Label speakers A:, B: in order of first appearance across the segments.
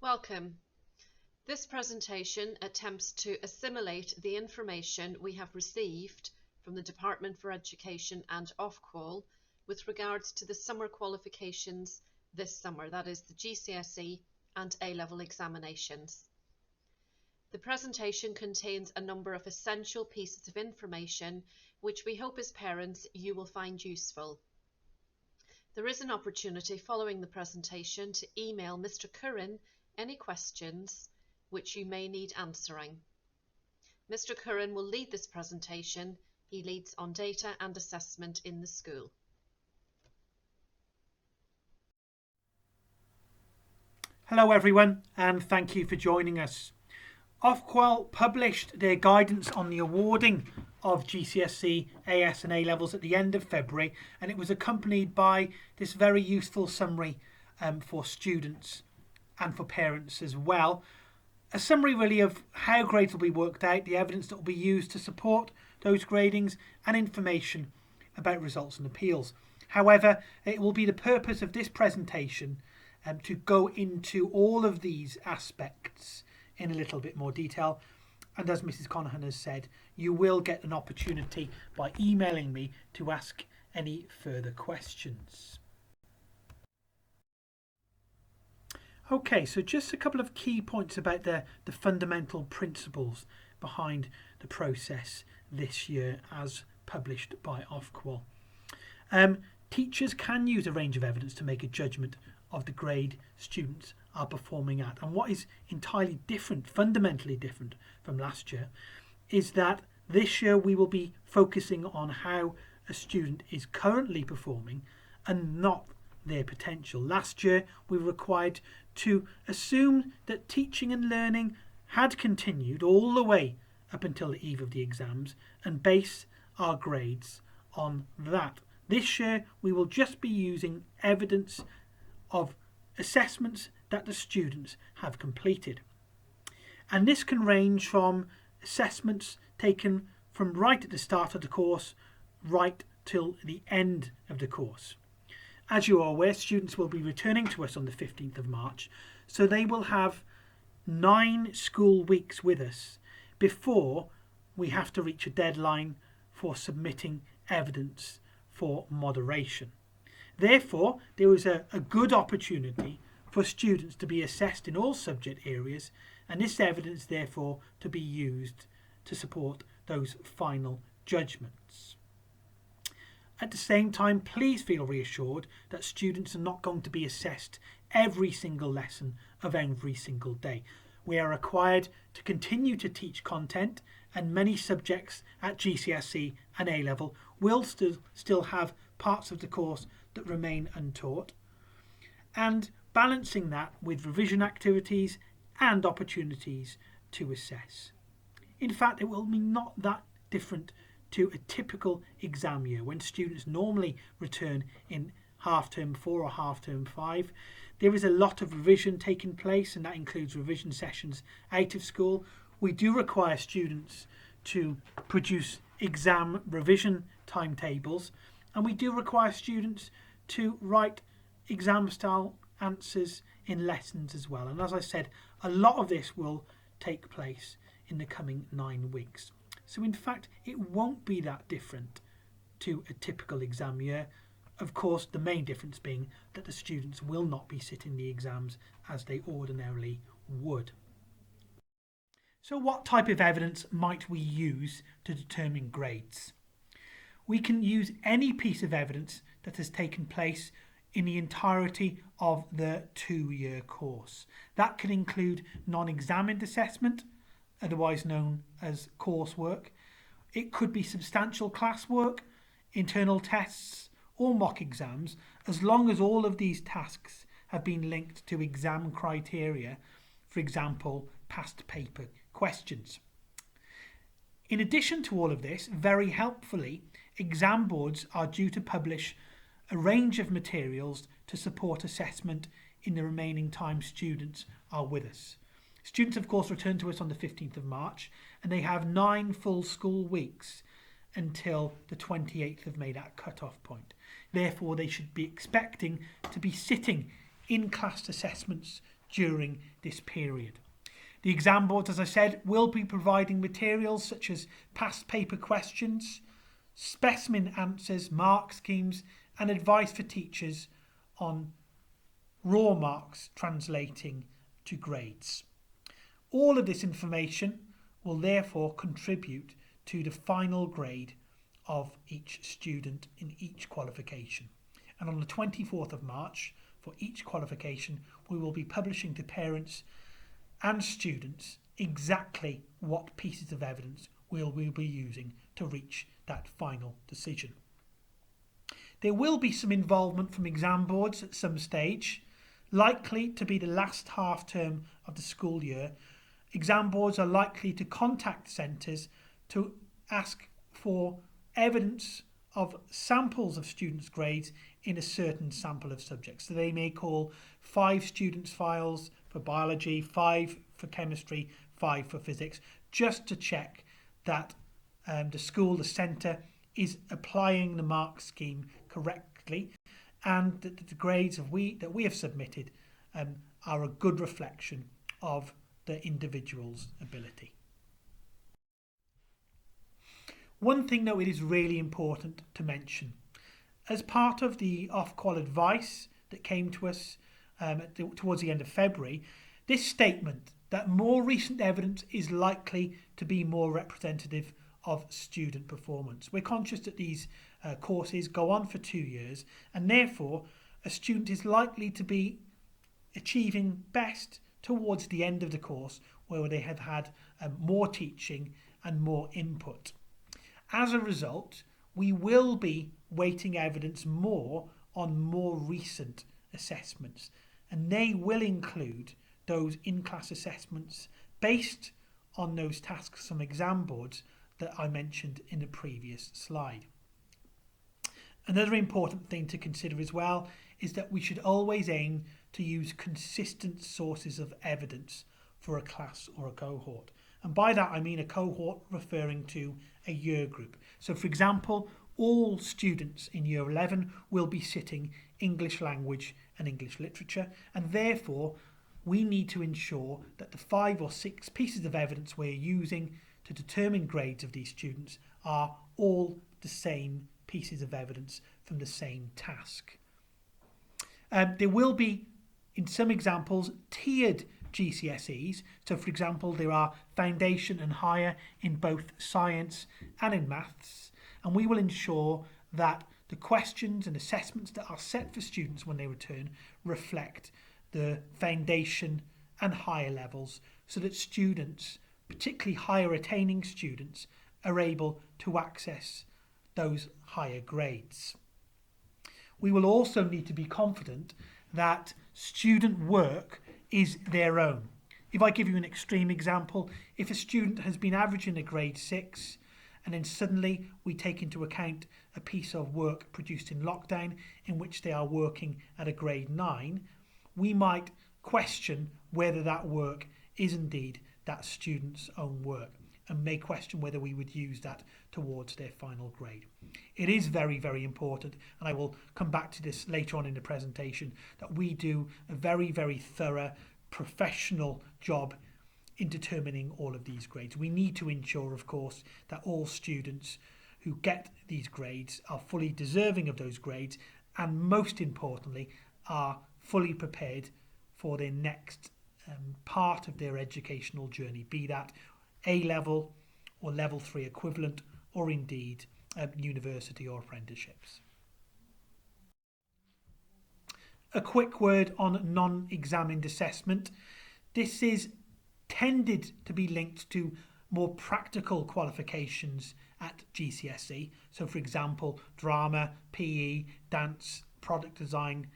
A: Welcome. This presentation attempts to assimilate the information we have received from the Department for Education and Ofqual with regards to the summer qualifications this summer, that is the GCSE and A-level examinations. The presentation contains a number of essential pieces of information which we hope as parents you will find useful. There is an opportunity following the presentation to email Mr. Curran any questions which you may need answering. Mr. Curran will lead this presentation. He leads on data and assessment in the school.
B: Hello everyone, and thank you for joining us. Ofqual published their guidance on the awarding of GCSE, AS and A-levels at the end of February, and it was accompanied by this very useful summary for students and for parents as well. A summary really of how grades will be worked out, the evidence that will be used to support those gradings, and information about results and appeals. However, it will be the purpose of this presentation to go into all of these aspects in a little bit more detail. And as Mrs. Conahan has said, you will get an opportunity by emailing me to ask any further questions. Okay, so just a couple of key points about the fundamental principles behind the process this year as published by Ofqual. Teachers can use a range of evidence to make a judgment of the grade students are performing at. And what is entirely different, fundamentally different from last year, is that this year we will be focusing on how a student is currently performing and not their potential. Last year we were required to assume that teaching and learning had continued all the way up until the eve of the exams and base our grades on that. This year we will just be using evidence of assessments that the students have completed. And this can range from assessments taken from right at the start of the course right till the end of the course. As you are aware, students will be returning to us on the 15th of March, so they will have 9 school weeks with us before we have to reach a deadline for submitting evidence for moderation. Therefore, there is a good opportunity for students to be assessed in all subject areas, and this evidence therefore to be used to support those final judgments. At the same time, please feel reassured that students are not going to be assessed every single lesson of every single day. We are required to continue to teach content, and many subjects at GCSE and A-level will still have parts of the course that remain untaught, and balancing that with revision activities and opportunities to assess. In fact, it will be not that different to a typical exam year when students normally return in half term 4 or half term 5. There is a lot of revision taking place, and that includes revision sessions out of school. We do require students to produce exam revision timetables, and we do require students to write exam style answers in lessons as well. And as I said, a lot of this will take place in the coming 9 weeks. So in fact, it won't be that different to a typical exam year. Of course, the main difference being that the students will not be sitting the exams as they ordinarily would. So what type of evidence might we use to determine grades? We can use any piece of evidence that has taken place in the entirety of the 2-year course. That can include non-examined assessment, otherwise known as coursework. It could be substantial classwork, internal tests or mock exams, as long as all of these tasks have been linked to exam criteria, for example, past paper questions. In addition to all of this, very helpfully, exam boards are due to publish a range of materials to support assessment in the remaining time students are with us. Students, of course, return to us on the 15th of March, and they have 9 full school weeks until the 28th of May, that cut-off point. Therefore, they should be expecting to be sitting in-class assessments during this period. The exam boards, as I said, will be providing materials such as past paper questions, specimen answers, mark schemes, and advice for teachers on raw marks translating to grades. All of this information will therefore contribute to the final grade of each student in each qualification. And on the 24th of March, for each qualification, we will be publishing to parents and students exactly what pieces of evidence we'll be using to reach that final decision. There will be some involvement from exam boards at some stage, likely to be the last half term of the school year. Exam boards are likely to contact centres to ask for evidence of samples of students' grades in a certain sample of subjects. So they may call 5 students' files for biology, 5 for chemistry, 5 for physics, just to check that the school, the centre, is applying the mark scheme correctly and that the grades that we have submitted are a good reflection of the individual's ability. One thing though it is really important to mention, as part of the Ofqual advice that came to us towards the end of February, this statement that more recent evidence is likely to be more representative of student performance. We're conscious that these courses go on for 2 years and therefore a student is likely to be achieving best towards the end of the course where they have had more teaching and more input. As a result, we will be weighting evidence more on more recent assessments, and they will include those in-class assessments based on those tasks from exam boards that I mentioned in the previous slide. Another important thing to consider as well is that we should always aim to use consistent sources of evidence for a class or a cohort. And by that I mean a cohort referring to a year group. So for example, all students in year 11 will be sitting English language and English literature, and therefore we need to ensure that the 5 or 6 pieces of evidence we're using to determine grades of these students are all the same pieces of evidence from the same task. There will be, in some examples, tiered GCSEs. So for example, there are foundation and higher in both science and in maths, and we will ensure that the questions and assessments that are set for students when they return reflect the foundation and higher levels so that students, particularly higher attaining students, are able to access those higher grades. We will also need to be confident that student work is their own. If I give you an extreme example, if a student has been averaging a grade 6 and then suddenly we take into account a piece of work produced in lockdown in which they are working at a grade 9, we might question whether that work is indeed that student's own work and may question whether we would use that towards their final grade. It is very, very important, and I will come back to this later on in the presentation, that we do a very, very thorough professional job in determining all of these grades. We need to ensure, of course, that all students who get these grades are fully deserving of those grades and, most importantly, are fully prepared for their next part of their educational journey, be that A-level or level 3 equivalent, or indeed university or apprenticeships. A quick word on non-examined assessment. This is tended to be linked to more practical qualifications at GCSE. So for example, drama, PE, dance, product design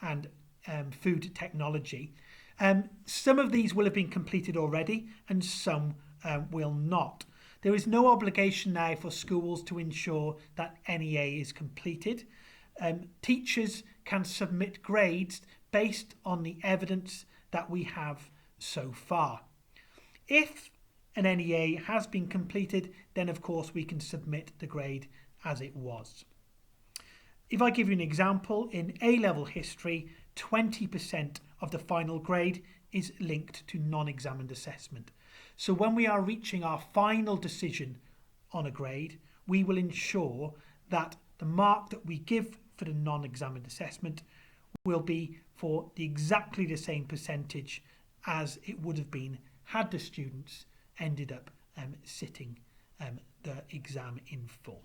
B: and food technology. Some of these will have been completed already and some will not. There is no obligation now for schools to ensure that NEA is completed. Teachers can submit grades based on the evidence that we have so far. If an NEA has been completed, then of course we can submit the grade as it was. If I give you an example, in A-level history, 20% of the final grade is linked to non-examined assessment. So when we are reaching our final decision on a grade, we will ensure that the mark that we give for the non-examined assessment will be for exactly the same percentage as it would have been had the students ended up sitting the exam in full.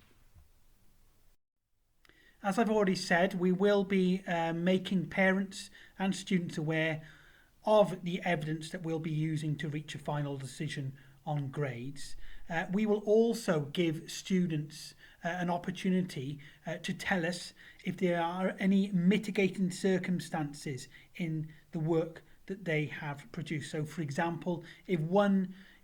B: As I've already said, we will be making parents and students aware of the evidence that we'll be using to reach a final decision on grades. We will also give students an opportunity to tell us if there are any mitigating circumstances in the work that they have produced. So, for example, if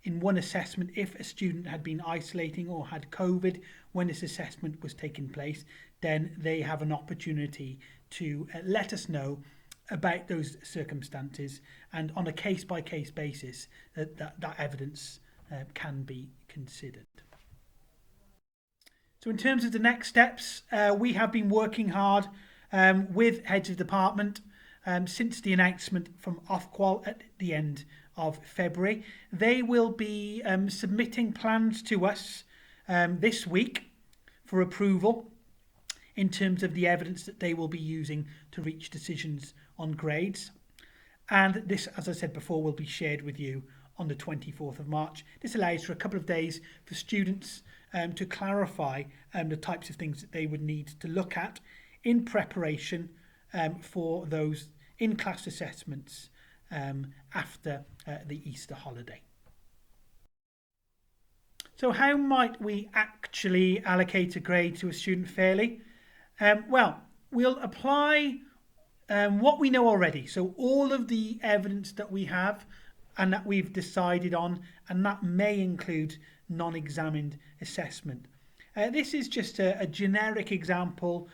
B: in one assessment, if a student had been isolating or had COVID when this assessment was taking place, then they have an opportunity to let us know about those circumstances, and on a case-by-case basis that evidence can be considered. So in terms of the next steps, we have been working hard with heads of department since the announcement from Ofqual at the end of February. They will be submitting plans to us this week for approval in terms of the evidence that they will be using to reach decisions on grades. And this, as I said before, will be shared with you on the 24th of March. This allows for a couple of days for students to clarify the types of things that they would need to look at in preparation for those in-class assessments after the Easter holiday. So how might we actually allocate a grade to a student fairly? Well, we'll apply what we know already. So all of the evidence that we have and that we've decided on, and that may include non-examined assessment. This is just a generic example.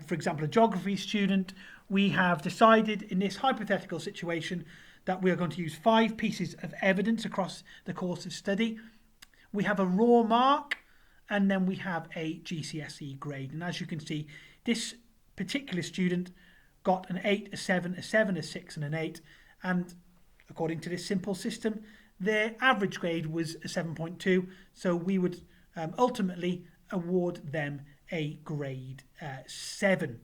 B: For example, a geography student, we have decided in this hypothetical situation that we are going to use 5 pieces of evidence across the course of study. We have a raw mark, and then we have a GCSE grade. And as you can see, this particular student got an 8, a 7, a 7, a 6 and an 8. And according to this simple system, their average grade was a 7.2. So we would ultimately award them a grade 7.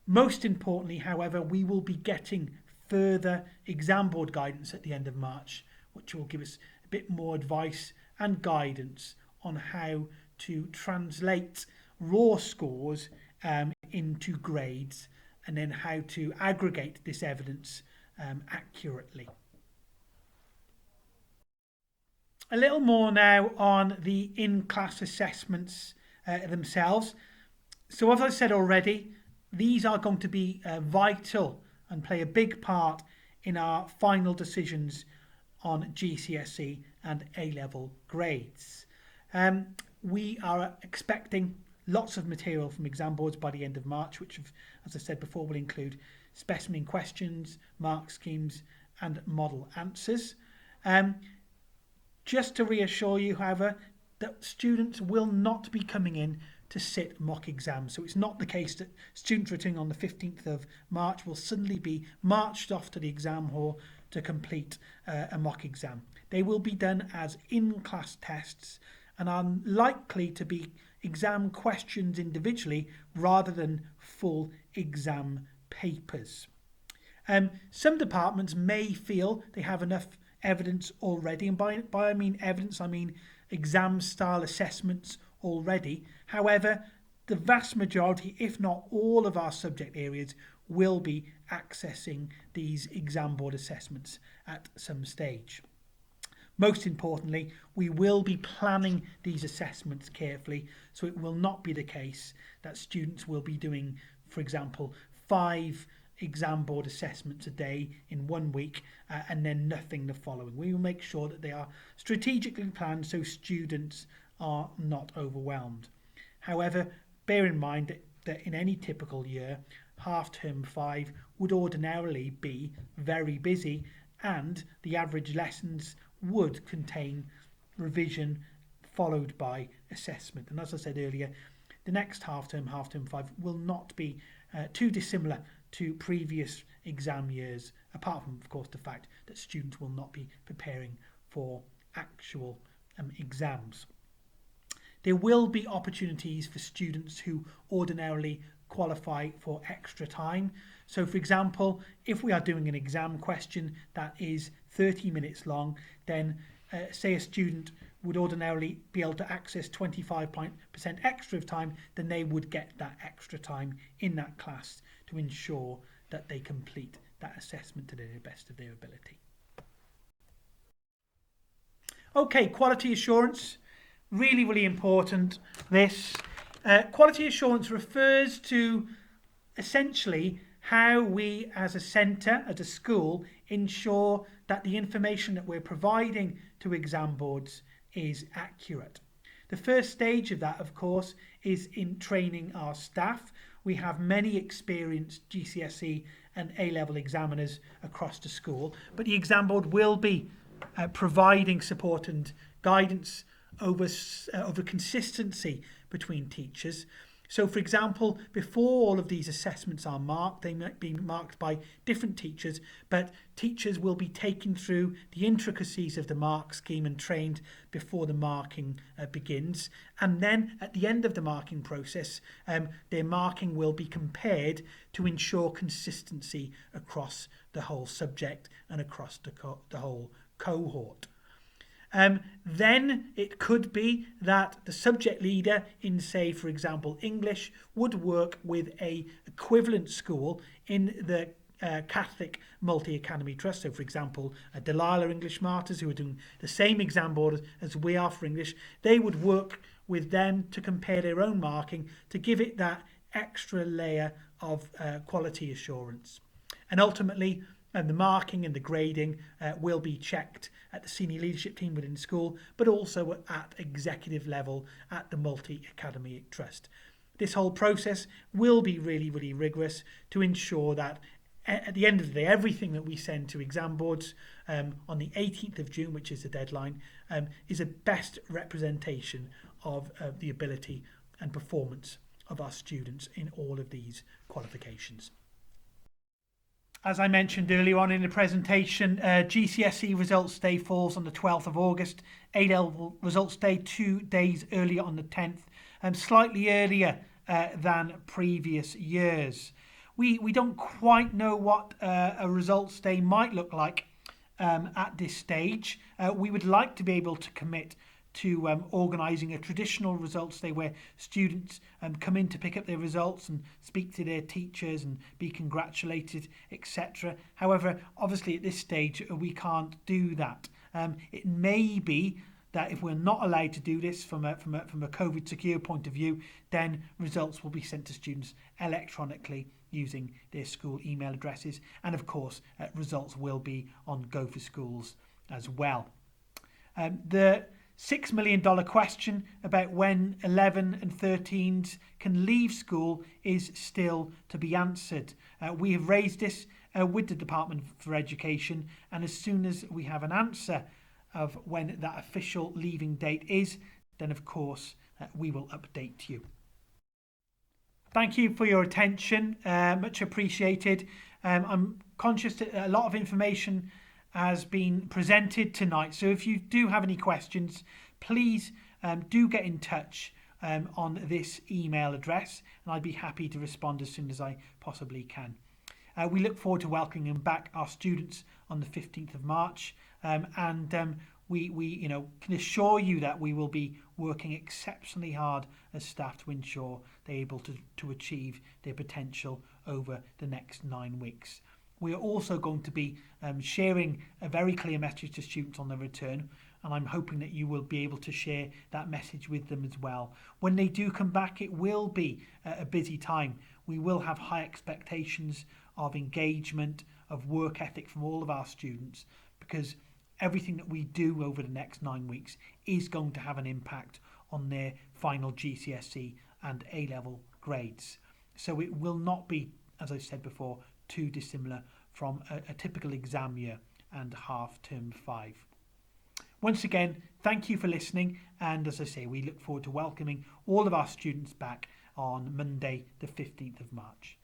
B: Most importantly, however, we will be getting further exam board guidance at the end of March, which will give us a bit more advice and guidance on how to translate raw scores into grades, and then how to aggregate this evidence accurately. A little more now on the in-class assessments themselves. So as I said already, these are going to be vital and play a big part in our final decisions on GCSE and A-level grades. We are expecting lots of material from exam boards by the end of March, which, as I said before, will include specimen questions, mark schemes and model answers. Just to reassure you, however, that students will not be coming in to sit mock exams. So it's not the case that students returning on the 15th of March will suddenly be marched off to the exam hall to complete a mock exam. They will be done as in-class tests and are likely to be exam questions individually rather than full exam papers. Some departments may feel they have enough evidence already, and by I mean evidence, I mean exam style assessments already. However, the vast majority, if not all of our subject areas, will be accessing these exam board assessments at some stage. Most importantly, we will be planning these assessments carefully, so it will not be the case that students will be doing, for example, 5 exam board assessments a day in 1 week and then nothing the following. We will make sure that they are strategically planned so students are not overwhelmed. However, bear in mind that in any typical year, half term 5 would ordinarily be very busy, and the average lessons would contain revision followed by assessment. And as I said earlier, the next half term 5, will not be too dissimilar to previous exam years, apart from, of course, the fact that students will not be preparing for actual exams. There will be opportunities for students who ordinarily qualify for extra time. So, for example, if we are doing an exam question that is 30 minutes long, then say a student would ordinarily be able to access 25% extra of time, then they would get that extra time in that class to ensure that they complete that assessment to the best of their ability. Okay, quality assurance, really, really important. This quality assurance refers to essentially how we as a centre, as a school, ensure that the information that we're providing to exam boards is accurate. The first stage of that, of course, is in training our staff. We have many experienced GCSE and A-level examiners across the school, but the exam board will be providing support and guidance over consistency between teachers. So, for example, before all of these assessments are marked, they might be marked by different teachers, but teachers will be taken through the intricacies of the mark scheme and trained before the marking begins. And then at the end of the marking process, their marking will be compared to ensure consistency across the whole subject and across the whole cohort. Then it could be that the subject leader in, say, for example, English would work with a equivalent school in the Catholic Multi-Academy Trust. So, for example, Delilah English Martyrs, who are doing the same exam board as we are for English, they would work with them to compare their own marking to give it that extra layer of quality assurance. And ultimately, the marking and the grading will be checked at the senior leadership team within school, but also at executive level at the Multi-Academy Trust. This whole process will be really, really rigorous to ensure that at the end of the day, everything that we send to exam boards on the 18th of June, which is the deadline, is a best representation of the ability and performance of our students in all of these qualifications. As I mentioned earlier on in the presentation, GCSE results day falls on the 12th of August, A-level results day 2 days earlier on the 10th, and slightly earlier than previous years. We don't quite know what a results day might look like at this stage. We would like to be able to commit to organising a traditional results day where students come in to pick up their results and speak to their teachers and be congratulated, etc. However, obviously at this stage we can't do that. It may be that if we're not allowed to do this from a COVID secure point of view, then results will be sent to students electronically using their school email addresses, and of course results will be on Go for Schools as well. The $6 million question about when 11 and 13s can leave school is still to be answered. We have raised this with the Department for Education, and as soon as we have an answer of when that official leaving date is, then of course we will update you. Thank you for your attention, much appreciated. I'm conscious that a lot of information has been presented tonight, so if you do have any questions, please do get in touch on this email address, and I'd be happy to respond as soon as I possibly can. We look forward to welcoming back our students on the 15th of March, and we can assure you that we will be working exceptionally hard as staff to ensure they're able to achieve their potential over the next 9 weeks. We are also going to be sharing a very clear message to students on their return, and I'm hoping that you will be able to share that message with them as well. When they do come back, it will be a busy time. We will have high expectations of engagement, of work ethic from all of our students, because everything that we do over the next 9 weeks is going to have an impact on their final GCSE and A-level grades. So it will not be, as I said before, too dissimilar from a typical exam year and half term 5. Once again, thank you for listening, and as I say, we look forward to welcoming all of our students back on Monday the 15th of March.